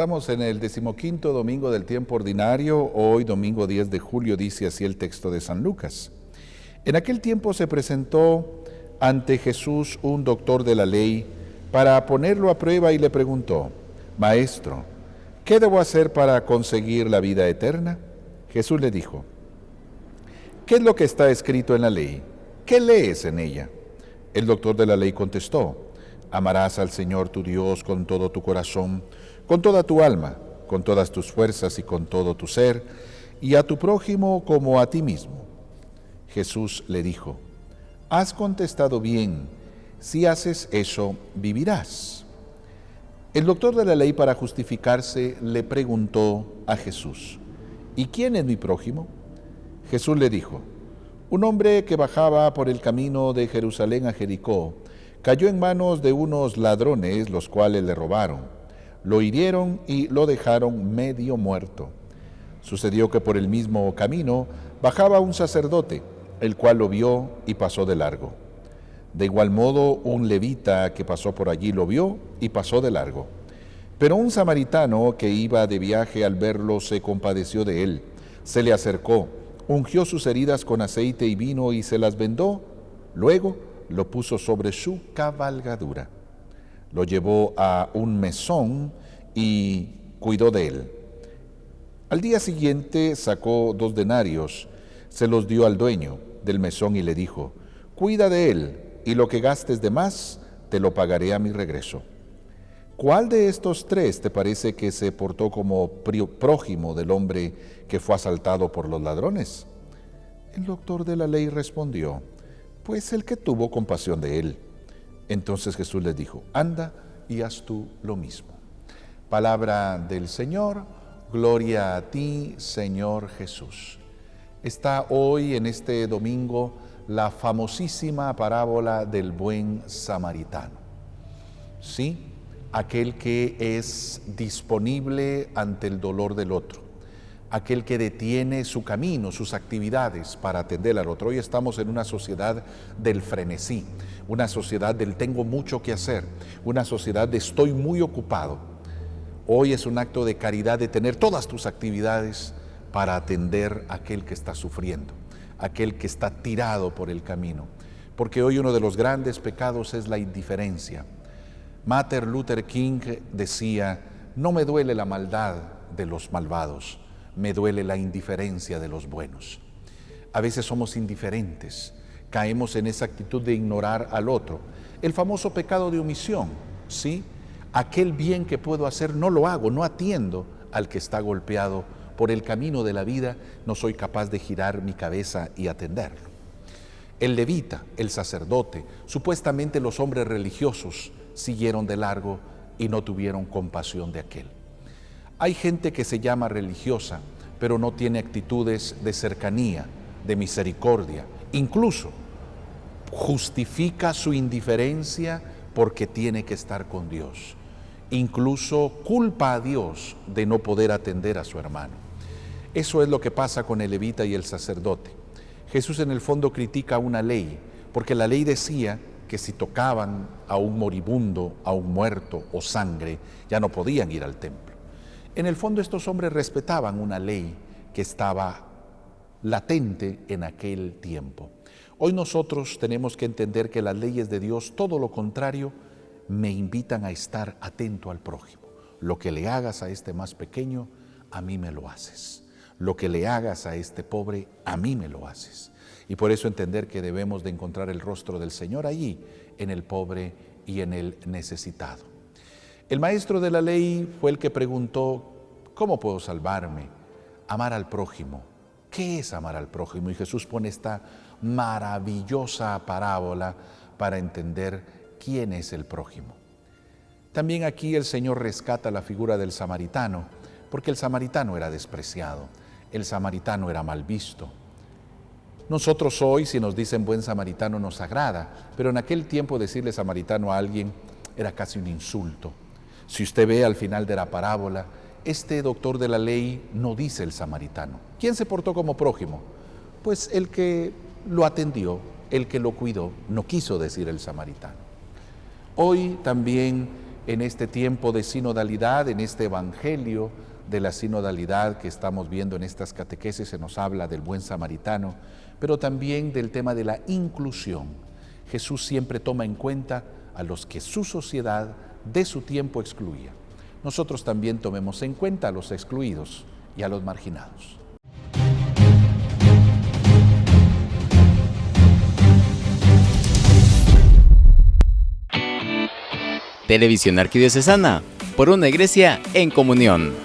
Estamos en el 15º domingo del tiempo ordinario. Hoy, domingo 10 de julio, dice así el texto de San Lucas. En aquel tiempo se presentó ante Jesús un doctor de la ley para ponerlo a prueba y le preguntó: Maestro, ¿qué debo hacer para conseguir la vida eterna? Jesús le dijo: ¿qué es lo que está escrito en la ley? ¿Qué lees en ella? El doctor de la ley contestó: amarás al Señor tu Dios con todo tu corazón, con toda tu alma, con todas tus fuerzas y con todo tu ser, y a tu prójimo como a ti mismo. Jesús le dijo: has contestado bien, si haces eso, vivirás. El doctor de la ley, para justificarse, le preguntó a Jesús: ¿y quién es mi prójimo? Jesús le dijo: un hombre que bajaba por el camino de Jerusalén a Jericó cayó en manos de unos ladrones, los cuales le robaron, lo hirieron y lo dejaron medio muerto. Sucedió que por el mismo camino bajaba un sacerdote, el cual lo vio y pasó de largo. De igual modo, un levita que pasó por allí lo vio y pasó de largo. Pero un samaritano que iba de viaje, al verlo se compadeció de él, se le acercó, ungió sus heridas con aceite y vino y se las vendó. Luego lo puso sobre su cabalgadura. Lo llevó a un mesón y cuidó de él. Al día siguiente sacó 2 denarios, se los dio al dueño del mesón y le dijo: cuida de él, y lo que gastes de más te lo pagaré a mi regreso. ¿Cuál de estos 3 te parece que se portó como prójimo del hombre que fue asaltado por los ladrones? El doctor de la ley respondió: pues el que tuvo compasión de él. Entonces Jesús les dijo: anda y haz tú lo mismo. Palabra del Señor. Gloria a ti, Señor Jesús. Está hoy, en este domingo, la famosísima parábola del buen samaritano. Sí, aquel que es disponible ante el dolor del otro, aquel que detiene su camino, sus actividades para atender al otro. Hoy estamos en una sociedad del frenesí, una sociedad del tengo mucho que hacer, una sociedad de estoy muy ocupado. Hoy es un acto de caridad de tener todas tus actividades para atender a aquel que está sufriendo, aquel que está tirado por el camino. Porque hoy uno de los grandes pecados es la indiferencia. Martin Luther King decía: no me duele la maldad de los malvados, me duele la indiferencia de los buenos. A veces somos indiferentes, caemos en esa actitud de ignorar al otro. El famoso pecado de omisión, ¿sí? Aquel bien que puedo hacer no lo hago, no atiendo al que está golpeado por el camino de la vida, no soy capaz de girar mi cabeza y atenderlo. El levita, el sacerdote, supuestamente los hombres religiosos, siguieron de largo y no tuvieron compasión de aquel. Hay gente que se llama religiosa, pero no tiene actitudes de cercanía, de misericordia. Incluso justifica su indiferencia porque tiene que estar con Dios. Incluso culpa a Dios de no poder atender a su hermano. Eso es lo que pasa con el levita y el sacerdote. Jesús en el fondo critica una ley, porque la ley decía que si tocaban a un moribundo, a un muerto o sangre, ya no podían ir al templo. En el fondo estos hombres respetaban una ley que estaba latente en aquel tiempo. Hoy nosotros tenemos que entender que las leyes de Dios, todo lo contrario, me invitan a estar atento al prójimo. Lo que le hagas a este más pequeño, a mí me lo haces. Lo que le hagas a este pobre, a mí me lo haces. Y por eso entender que debemos de encontrar el rostro del Señor allí, en el pobre y en el necesitado. El maestro de la ley fue el que preguntó: ¿cómo puedo salvarme? Amar al prójimo. ¿Qué es amar al prójimo? Y Jesús pone esta maravillosa parábola para entender quién es el prójimo. También aquí el Señor rescata la figura del samaritano, porque el samaritano era despreciado, el samaritano era mal visto. Nosotros hoy, si nos dicen buen samaritano, nos agrada, pero en aquel tiempo decirle samaritano a alguien era casi un insulto. Si usted ve al final de la parábola, este doctor de la ley no dice el samaritano. ¿Quién se portó como prójimo? Pues el que lo atendió, el que lo cuidó, no quiso decir el samaritano. Hoy también en este tiempo de sinodalidad, en este evangelio de la sinodalidad que estamos viendo en estas catequesis, se nos habla del buen samaritano, pero también del tema de la inclusión. Jesús siempre toma en cuenta a los que su sociedad de su tiempo excluía. Nosotros también tomemos en cuenta a los excluidos y a los marginados. Televisión Arquidiocesana, por una iglesia en comunión.